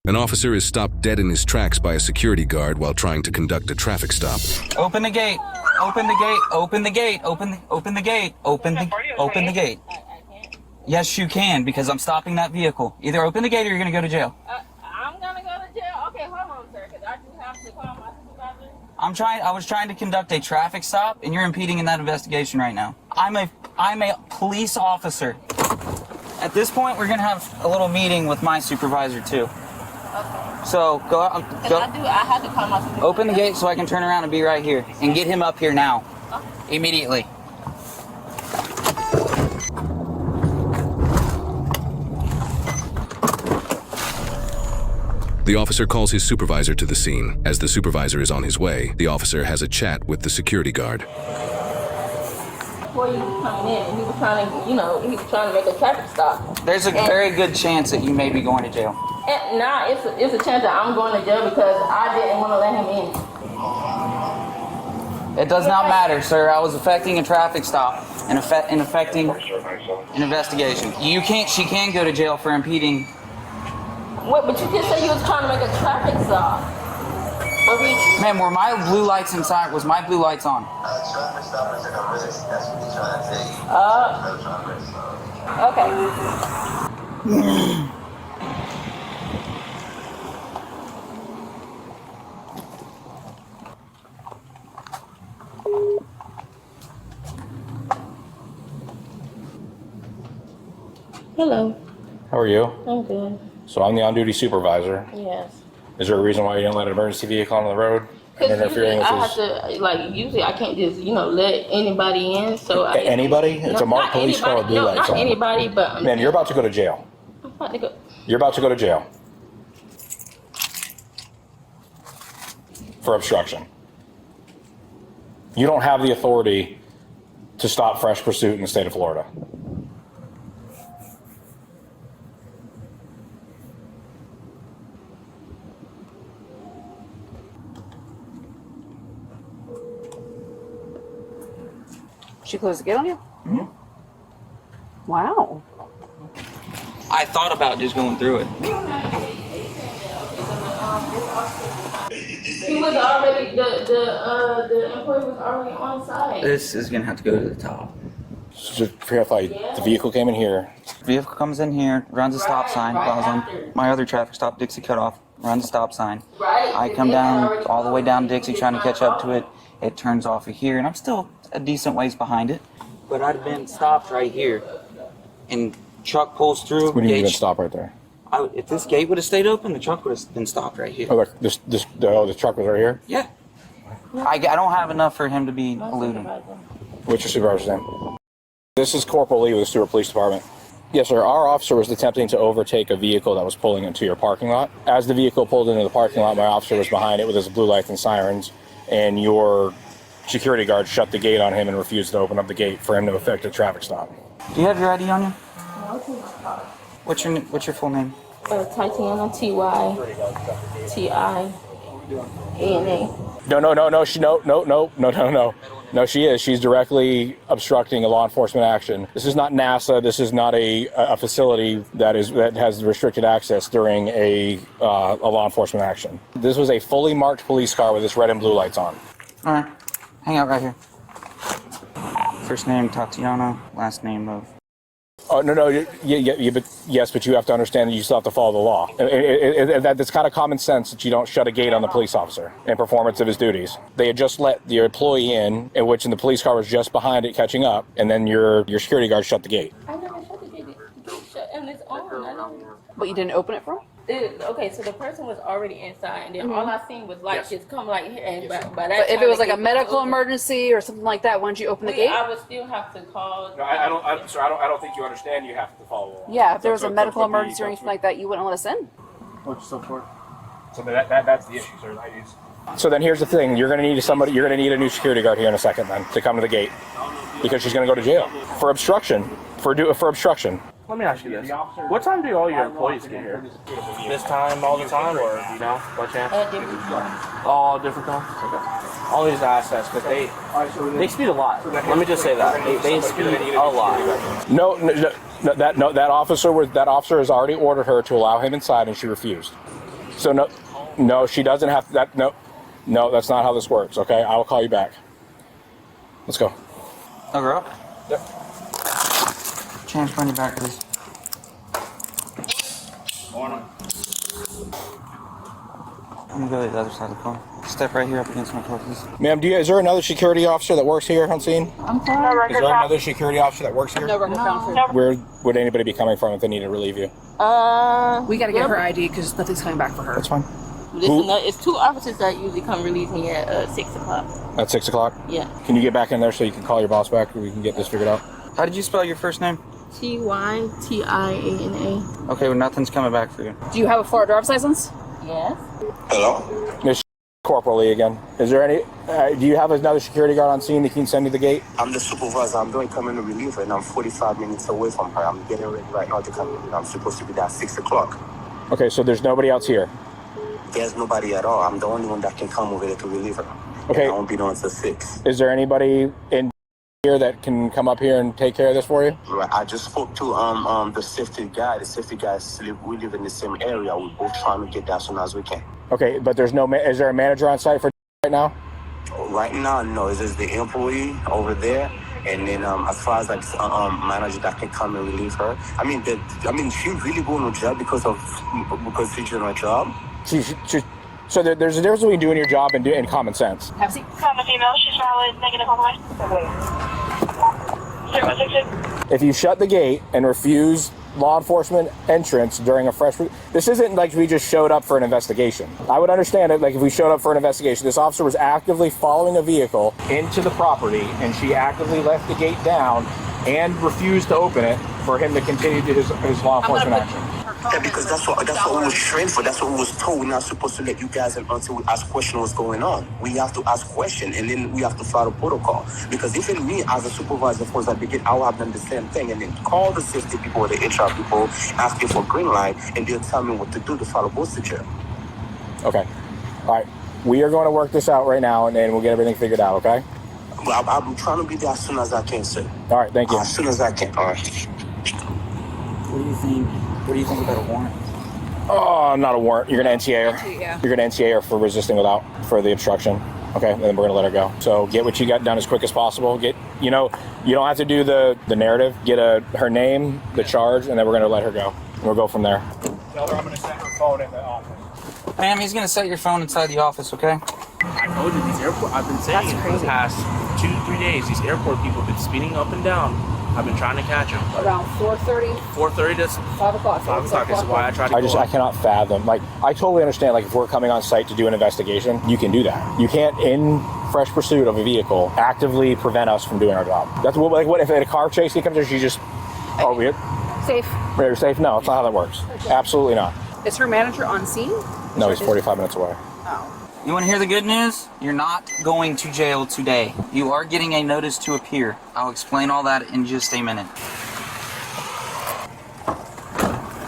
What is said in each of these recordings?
An officer is stopped dead in his tracks by a security guard while trying to conduct a traffic stop. Open the gate. Open the gate. Open the gate. Open the gate. Open the gate. Yes, you can, because I'm stopping that vehicle. Either open the gate or you're going to go to jail. I'm going to go to jail? Okay, hold on, sir, because I do have to call my supervisor. I was trying to conduct a traffic stop, and you're impeding in that investigation right now. I'm a police officer. At this point, we're going to have a little meeting with my supervisor, too. Okay. So, go out. Go. I had to call my supervisor. Open the gate so I can turn around and be right here. And get him up here now. Okay. Immediately. The officer calls his supervisor to the scene. As the supervisor is on his way, the officer has a chat with the security guard. Before you was coming in, he was trying to, he was trying to make a traffic stop. There's a very good chance that you may be going to jail. And now it's a chance that I'm going to jail because I didn't want to let him in. It does not matter, sir. I was effecting a traffic stop and effecting an investigation. She can go to jail for impeding. What? But you just said you was trying to make a traffic stop. Ma'am, were my blue lights inside? Was my blue lights on? Okay. Hello. How are you? I'm good. So I'm the on-duty supervisor. Yes. Is there a reason why you didn't let an emergency vehicle on the road? And interfering with usually I can't just, let anybody in. So anybody? It's a marked police car with blue lights not on. anybody, but Man, you're about to go to jail. I'm about to go. You're about to go to jail. For obstruction. You don't have the authority to stop fresh pursuit in the state of Florida. She closed the gate on you? Mm-hmm. Wow. I thought about just going through it. He was already the employee was already on site. This is gonna have to go to the top. Just verify the vehicle came in here. Vehicle comes in here, runs a stop sign, while I was on my other traffic stop, Dixie Cutoff, runs a stop sign. I come down all the way down Dixie trying to catch up to it. It turns off of here, and I'm still a decent ways behind it. But I'd have been stopped right here. And truck pulls through. We didn't even stop right there. If this gate would have stayed open, the truck would have been stopped right here. Oh, look, the truck was right here? Yeah. I don't have enough for him to be eluding. What's your supervisor's name? This is Corporal Lee with the Stewart Police Department. Yes, sir. Our officer was attempting to overtake a vehicle that was pulling into your parking lot. As the vehicle pulled into the parking lot, my officer was behind it with his blue lights and sirens, and your security guard shut the gate on him and refused to open up the gate for him to effect a traffic stop. Do you have your ID on you? No, it's in my car. What's your full name? Tatiana, T-Y-T-I-A-N-A. No, she is. She's directly obstructing a law enforcement action. This is not NASA. This is not a facility that has restricted access during a law enforcement action. This was a fully marked police car with its red and blue lights on. All right. Hang out right here. First name Tatiana, last name of... Oh, no, but yes, but you have to understand that you still have to follow the law. That's kind of common sense that you don't shut a gate on the police officer in performance of his duties. They had just let the employee in which the police car was just behind it catching up, and then your security guard shut the gate. I never shut the gate. The gate shut and it's on. But you didn't open it for him? Okay, so the person was already inside, and then all I seen was lights just come like here. And by that But if time it was the like a gate medical open. emergency or something like that, why don't you open the gate? I would still have to call. No, I don't think you understand. You have to follow the law. Yeah, if there was a medical emergency or anything like that, you wouldn't let us in. So that's the issue, sir. So then here's the thing: you're going to need a new security guard here in a second, then, to come to the gate, because she's going to go to jail for obstruction. For obstruction. Let me ask you this. What time do all your employees get here? This time all the time, or, by chance? All different times? Okay. All these assets, but they speed a lot. Let me just say that. They speed a lot. That officer has already ordered her to allow him inside, and she refused. So no, she doesn't have that. No, that's not how this works. Okay, I will call you back. Let's go. Oh, girl. Yep. Change money back, please. Morning. I'm gonna go to the other side of the car. Step right here up against my car, please. Ma'am, is there another security officer that works here on scene? I'm sorry. Is there another security officer that works here? No record found for you. Where would anybody be coming from if they need to relieve you? We gotta get her ID because nothing's coming back for her. That's fine. Listen, it's 2 officers that usually come relieve me at 6 o'clock. At 6 o'clock? Yeah. Can you get back in there so you can call your boss back or we can get this figured out? How did you spell your first name? Tytiana. Okay, well, nothing's coming back for you. Do you have a Florida driver's license? Yes. Hello? Miss Corporal Lee again. Is there any, do you have another security guard on scene that can send you the gate? I'm the supervisor. I'm going to come in to relieve her, and I'm 45 minutes away from her. I'm getting ready right now to come in. I'm supposed to be there at 6 o'clock. Okay, so there's nobody else here. There's nobody at all. I'm the only one that can come over there to relieve her. Okay. And I won't be there until 6. Is there anybody in here that can come up here and take care of this for you? Right. I just spoke to the safety guy. The safety guy, we live in the same area. We're both trying to get there as soon as we can. Okay, but there's no, is there a manager on site for right now? Right now, no. It's just the employee over there. And then as far as like manager that can come and relieve her, I mean, she really going to jail because she's doing her job. So there's a difference between doing your job and common sense. Have a seat. I'm a female. She's valid. Negative all the way. 066. If you shut the gate and refuse law enforcement entrance during a fresh, this isn't like we just showed up for an investigation. I would understand it like if we showed up for an investigation. This officer was actively following a vehicle into the property and she actively left the gate down and refused to open it for him to continue to his law enforcement action. Yeah, because that's what we was trained for. That's what we was told. We're not supposed to let you guys in until we ask questions what's going on. We have to ask questions and then we have to follow protocol. Because even me as a supervisor for that begin, I will have done the same thing and then call the safety people or the HR people asking for green light and they'll tell me what to do to follow procedure. Okay. All right. We are going to work this out right now and then we'll get everything figured out, okay? Well, I'm trying to be there as soon as I can, sir. All right, thank you. As soon as I can. All right. What do you think? What do you think about a warrant? Oh, not a warrant. You're going to NTA her. Yeah. You're going to NTA her for resisting without, for the obstruction. Okay, and then we're going to let her go. So get what you got done as quick as possible. You don't have to do the narrative. Get her name, the charge, and then we're going to let her go. And we'll go from there. Tell her I'm going to send her phone in the office. Ma'am, he's gonna set your phone inside the office, okay? I told you these airport. I've been saying it for the past 2-3 days. These airport people have been speeding up and down. I've been trying to catch them. Around 4:30, 4:30 to 5 o'clock. 5 o'clock. This is why I tried to. I cannot fathom. Like, I totally understand. Like, if we're coming on site to do an investigation, you can do that. You can't, in fresh pursuit of a vehicle, actively prevent us from doing our job. That's what. What if in a car chase he comes there? She just, oh, weird. Safe. You're safe? No, it's not how that works. Absolutely not. Is her manager on scene? No, he's 45 minutes away. Oh. You want to hear the good news? You're not going to jail today. You are getting a notice to appear. I'll explain all that in just a minute.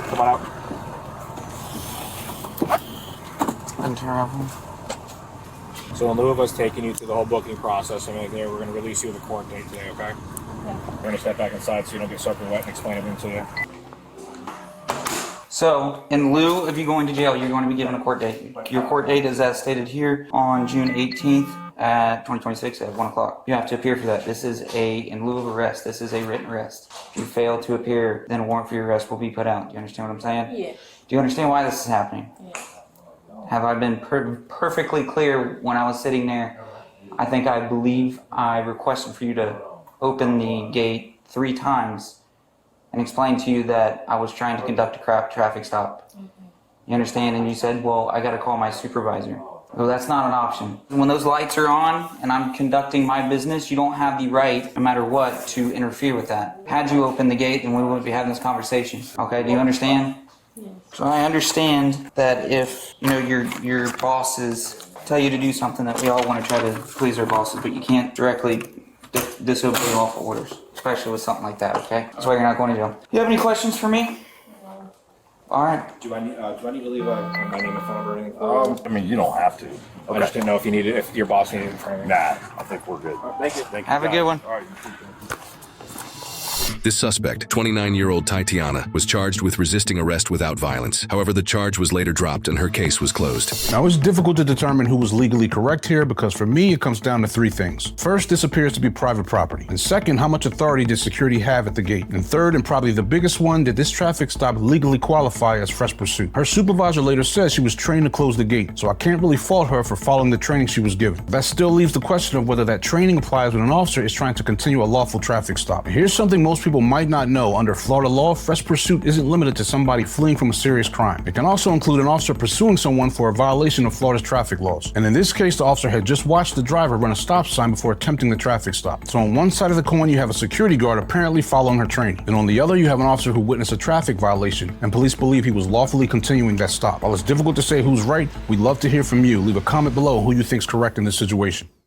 Come on out. So in lieu of us taking you through the whole booking process and everything, we're going to release you with a court date today, okay? We're going to step back inside so you don't get soaking wet and explain everything to you. So, in lieu of you going to jail, you're going to be given a court date. Your court date is as stated here on June 18th at 2026 at 1 o'clock. You have to appear for that. This is in lieu of arrest. This is a written arrest. If you fail to appear, then a warrant for your arrest will be put out. Do you understand what I'm saying? Yeah. Do you understand why this is happening? Yeah. Have I been perfectly clear when I was sitting there? I believe I requested for you to open the gate 3 times and explain to you that I was trying to conduct a traffic stop. You understand? And you said, well, I got to call my supervisor. Well, that's not an option. When those lights are on and I'm conducting my business, you don't have the right, no matter what, to interfere with that. Had you opened the gate, then we wouldn't be having this conversation. Okay, do you understand? Yes. So I understand that if, your bosses tell you to do something, that we all want to try to please our bosses, but you can't directly disobey lawful orders, especially with something like that, okay? That's why you're not going to jail. You have any questions for me? All right. Do I need to leave my name and phone number or anything? I mean, you don't have to. I just didn't know if your boss needed it for anything. Nah, I think we're good. Thank you. Thank you. Have a good one. All right. This suspect, 29-year-old Tatiana, was charged with resisting arrest without violence. However, the charge was later dropped and her case was closed. Now, it's difficult to determine who was legally correct here because for me, it comes down to three things. First, this appears to be private property. And second, how much authority did security have at the gate? And third, and probably the biggest one, did this traffic stop legally qualify as fresh pursuit? Her supervisor later said she was trained to close the gate, so I can't really fault her for following the training she was given. That still leaves the question of whether that training applies when an officer is trying to continue a lawful traffic stop. Here's something most people might not know. Under Florida law, fresh pursuit isn't limited to somebody fleeing from a serious crime. It can also include an officer pursuing someone for a violation of Florida's traffic laws. And in this case, the officer had just watched the driver run a stop sign before attempting the traffic stop. So on one side of the coin, you have a security guard apparently following her training. And on the other, you have an officer who witnessed a traffic violation, and police believe he was lawfully continuing that stop. While it's difficult to say who's right, we'd love to hear from you. Leave a comment below who you think's correct in this situation.